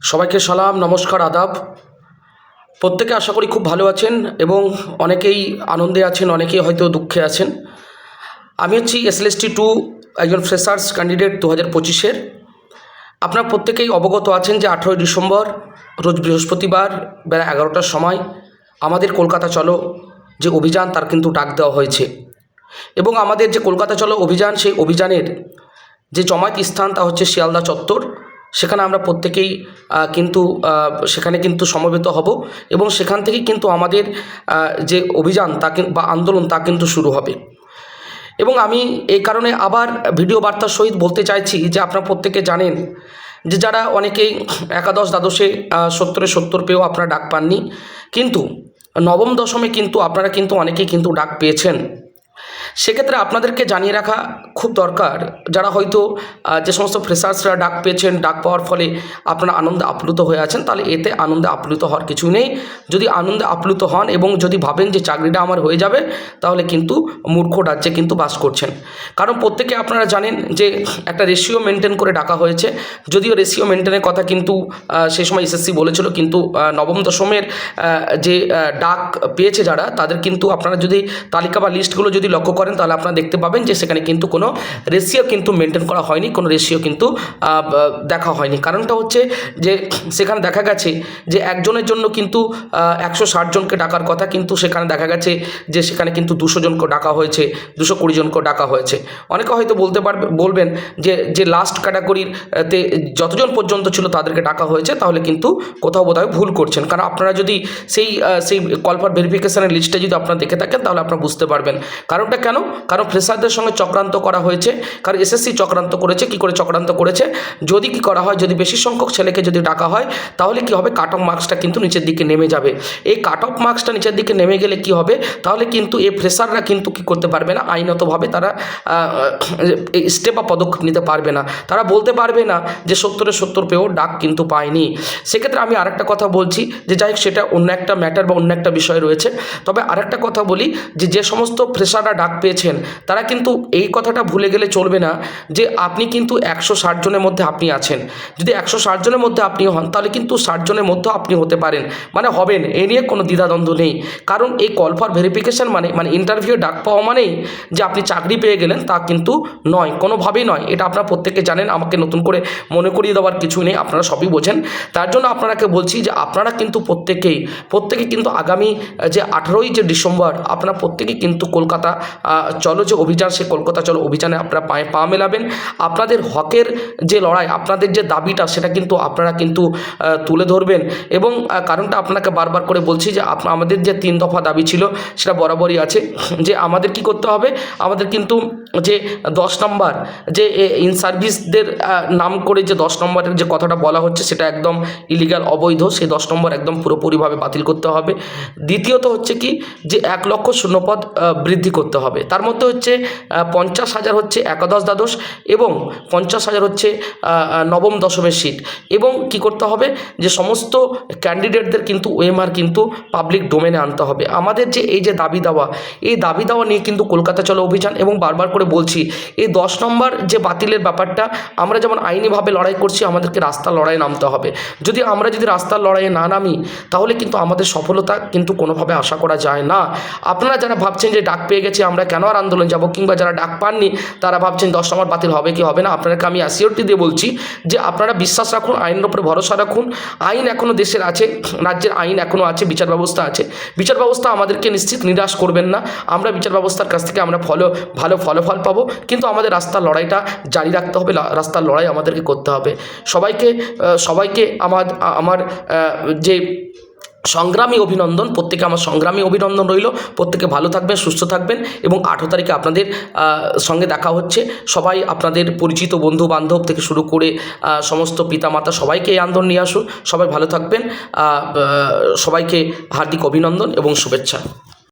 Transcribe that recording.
সবাইকে সালাম, নমস্কার, আদাব। প্রত্যেকে আশা করি খুব ভালো আছেন এবং অনেকেই আনন্দে আছেন, অনেকেই হয়তো দুঃখে আছেন। আমি হচ্ছি SLST2 একজন ফ্রেশার্স ক্যান্ডিডেট 2025-এর। আপনারা প্রত্যেকেই অবগত আছেন যে 18ই ডিসেম্বর রোজ বৃহস্পতিবার বেলা 11টার সময় আমাদের কলকাতা চলো যে অভিযান তার কিন্তু ডাক দেওয়া হয়েছে এবং আমাদের যে কলকাতা চলো অভিযান, সেই অভিযানের যে জমায়েত স্থান তা হচ্ছে শিয়ালদা চত্বর। সেখানে আমরা প্রত্যেকেই সেখানে কিন্তু সমবেত হব এবং সেখান থেকেই কিন্তু আমাদের যে অভিযান তা বা আন্দোলন তা কিন্তু শুরু হবে। এবং আমি এই কারণে আবার ভিডিও বার্তার সহিত বলতে চাইছি যে আপনারা প্রত্যেকে জানেন যে যারা অনেকেই একাদশ দ্বাদশে 70-70 পেয়েও আপনারা ডাক পাননি, কিন্তু নবম দশমে কিন্তু আপনারা কিন্তু অনেকেই কিন্তু ডাক পেয়েছেন। সেক্ষেত্রে আপনাদেরকে জানিয়ে রাখা খুব দরকার, যারা হয়তো যে সমস্ত ফ্রেশার্সরা ডাক পেয়েছেন, ডাক পাওয়ার ফলে আপনারা আনন্দে আপ্লুত হয়ে আছেন, তাহলে এতে আনন্দে আপ্লুত হওয়ার কিছুই নেই। যদি আনন্দে আপ্লুত হন এবং যদি ভাবেন যে চাকরিটা আমার হয়ে যাবে, তাহলে কিন্তু মূর্খ রাজ্যে কিন্তু বাস করছেন। কারণ প্রত্যেকে আপনারা জানেন যে একটা রেশিও মেনটেন করে ডাকা হয়েছে। যদিও রেশিও মেনটেনের কথা কিন্তু সেই সময় SSC বলেছিল, কিন্তু নবম দশমের যে ডাক পেয়েছে যারা, তাদের কিন্তু আপনারা যদি তালিকা বা লিস্টগুলো যদি লক্ষ্য করেন, তাহলে আপনারা দেখতে পাবেন যে সেখানে কিন্তু কোনো রেশিও কিন্তু মেনটেন করা হয়নি, কোনো রেশিও কিন্তু দেখা হয়নি। কারণটা হচ্ছে যে সেখানে দেখা গেছে যে একজনের জন্য কিন্তু 160 জনকে ডাকার কথা, কিন্তু সেখানে দেখা গেছে যে সেখানে কিন্তু 200 জনকে ডাকা হয়েছে, 220 জনকে ডাকা হয়েছে। অনেকে হয়তো বলবেন যে লাস্ট ক্যাটাগরির তে যতজন পর্যন্ত ছিল তাদেরকে ডাকা হয়েছে, তাহলে কিন্তু কোথাও বোধহয় ভুল করছেন। কারণ আপনারা যদি সেই কল ফর ভেরিফিকেশনের লিস্টটা যদি আপনারা দেখে থাকেন, তাহলে আপনারা বুঝতে পারবেন কারণটা কেন। কারণ ফ্রেশারদের সঙ্গে চক্রান্ত করা হয়েছে। কারণ SSC চক্রান্ত করেছে। কি করে চক্রান্ত করেছে? যদি কি করা হয়, যদি বেশি সংখ্যক ছেলেকে যদি ডাকা হয়, তাহলে কি হবে, কাট অফ মার্কসটা কিন্তু নিচের দিকে নেমে যাবে। এই কাট অফ মার্কসটা নিচের দিকে নেমে গেলে কি হবে, তাহলে কিন্তু এই ফ্রেশাররা কিন্তু কি করতে পারবে না, আইনতভাবে তারা স্টেপ বা পদক্ষেপ নিতে পারবে না। তারা বলতে পারবে না যে 70-70 পেয়েও ডাক কিন্তু পায়নি। সেক্ষেত্রে আমি আরেকটা কথা বলছি যে যাই হোক, সেটা অন্য একটা ম্যাটার বা অন্য একটা বিষয় রয়েছে। তবে আরেকটা কথা বলি যে সমস্ত ফ্রেশাররা ডাক পেয়েছেন, তারা কিন্তু এই কথাটা ভুলে গেলে চলবে না যে আপনি কিন্তু 160 জনের মধ্যে আপনি আছেন। যদি 160 জনের মধ্যে আপনি হন, তাহলে কিন্তু 60 জনের মধ্যেও আপনি হতে পারেন, মানে হবেন। এ নিয়ে কোনো দ্বিধাদ্বন্দ্ব নেই। কারণ এই কল ফর ভেরিফিকেশান মানে ইন্টারভিউ ডাক পাওয়া মানেই যে আপনি চাকরি পেয়ে গেলেন, তা কিন্তু নয়, কোনোভাবেই নয়। এটা আপনারা প্রত্যেকে জানেন, আমাকে নতুন করে মনে করিয়ে দেওয়ার কিছু নেই, আপনারা সবই বোঝেন। তার জন্য আপনাকে বলছি যে আপনারা কিন্তু প্রত্যেকে কিন্তু আগামী যে 18ই যে ডিসেম্বর আপনারা প্রত্যেকেই কিন্তু কলকাতা চলো যে অভিযান, সেই কলকাতা চলো অভিযানে আপনারা পায়ে পা মেলাবেন। আপনাদের হকের যে লড়াই, আপনাদের যে দাবিটা, সেটা কিন্তু আপনারা কিন্তু তুলে ধরবেন। এবং কারণটা আপনাকে বারবার করে বলছি যে আমাদের যে 3 দফা দাবি ছিল, সেটা বরাবরই আছে। যে আমাদের কি করতে হবে, আমাদের কিন্তু যে 10 নম্বর যে ইন সার্ভিসদের নাম করে যে 10 নম্বরের যে কথাটা বলা হচ্ছে, সেটা একদম ইলিগাল, অবৈধ। সেই 10 নম্বর একদম পুরোপুরিভাবে বাতিল করতে হবে। দ্বিতীয়ত হচ্ছে কি, যে 1 লক্ষ শূন্যপদ বৃদ্ধি করতে হবে। তার মধ্যে হচ্ছে 50,000 হচ্ছে একাদশ দ্বাদশ এবং 50,000 হচ্ছে নবম দশমের সিট। এবং কি করতে হবে, যে সমস্ত ক্যান্ডিডেটদের কিন্তু OMR কিন্তু পাবলিক ডোমেনে আনতে হবে। আমাদের যে এই যে দাবি দাওয়া, এই দাবি দাওয়া নিয়ে কিন্তু কলকাতা চলো অভিযান। এবং বারবার করে বলছি, এই 10 নম্বর যে বাতিলের ব্যাপারটা, আমরা যেমন আইনিভাবে লড়াই করছি, আমাদেরকে রাস্তার লড়াইয়ে নামতে হবে। যদি রাস্তার লড়াইয়ে না নামি, তাহলে কিন্তু আমাদের সফলতা কিন্তু কোনোভাবে আশা করা যায় না। আপনারা যারা ভাবছেন যে ডাক পেয়ে গেছি, আমরা কেন আর আন্দোলন যাব, কিংবা যারা ডাক পাননি তারা ভাবছেন 10 নম্বর বাতিল হবে কি হবে না, আপনাদেরকে আমি অ্যাসিওরিটি দিয়ে বলছি যে আপনারা বিশ্বাস রাখুন, আইনের উপরে ভরসা রাখুন। আইন এখনও দেশের আছে, রাজ্যের আইন এখনও আছে, বিচার ব্যবস্থা আছে। বিচার ব্যবস্থা আমাদেরকে নিশ্চিত নিরাশ করবেন না। আমরা বিচার ব্যবস্থার কাছ থেকে আমরা ভালো ফলাফল পাবো, কিন্তু আমাদের রাস্তার লড়াইটা জারি রাখতে হবে। রাস্তার লড়াই আমাদেরকে করতে হবে। সবাইকে আমার যে সংগ্রামী অভিনন্দন, প্রত্যেকে আমার সংগ্রামী অভিনন্দন রইল। প্রত্যেকে ভালো থাকবেন, সুস্থ থাকবেন এবং 18 তারিখে আপনাদের সঙ্গে দেখা হচ্ছে। সবাই আপনাদের পরিচিত বন্ধু বান্ধব থেকে শুরু করে সমস্ত পিতামাতা সবাইকে এই আন্দোলন নিয়ে আসুন। সবাই ভালো থাকবেন। সবাইকে হার্দিক অভিনন্দন এবং শুভেচ্ছা।